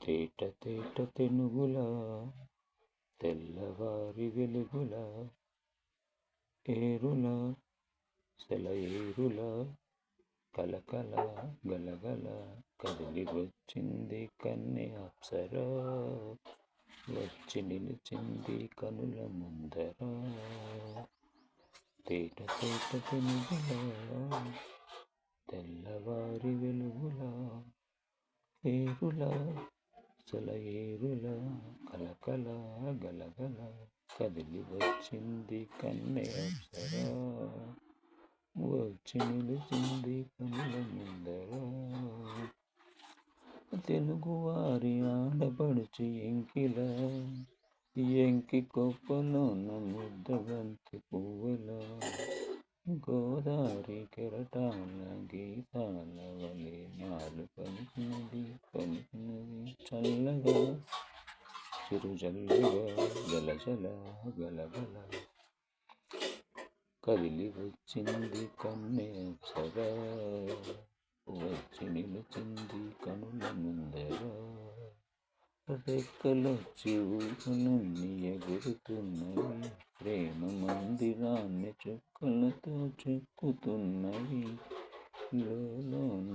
తేట తేట తెనుగులా తెల్లవారి వెలుగులా ఏరులా సెలయేరులా కలకల గలగల కదిలి వచ్చింది కన్నె అప్సరా, వచ్చి నిలిచింది కనుల ముందర. తేట తేట తెనుగులా తెల్లవారి వెలుగులా ఏరులా సెలయేరులా కలకల గలగల కదిలి వచ్చింది కన్నె అప్సరా, వచ్చి నిలిచింది కనుల ముందర. తెలుగువారి ఆడపడుచు ఎంకిలా, ఎంకి కొప్పలోన ముద్దబంతి పువ్వులా, గోదావరి కెరటాల గీతాల వలె నాలు పలికినది చల్లగా చిరుజల్లుగా జలజల గలగల కదిలి వచ్చింది కన్నె అప్సరా, వచ్చి నిలిచింది కనుల ముందర. రెక్కలొచ్చి ఊహలన్నీ ఎగురుతున్నవి, ప్రేమ మందిరాన్ని చుక్కలతో చెక్కుతున్నవి. లోలోన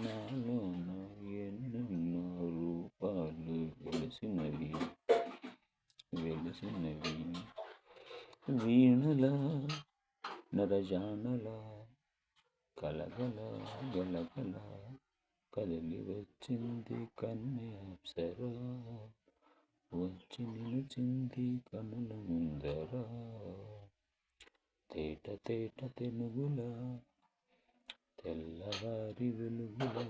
నాలోన ఎన్నెన్నో రూపాలు వెలిసినవి వీణుల నరజానల కలగల గలగల కదిలి వచ్చింది కన్నె అప్సరా, వచ్చి నిలిచింది కనుల ముందర. తేట తేట తెనుగులా తెల్లవారి వెలుగులా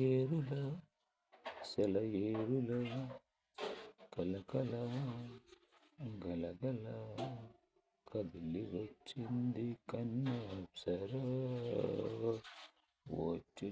ఏరులా సెలయేరులా కలకల గలగల కదిలి వచ్చింది కన్నె అప్సరా, వచ్చి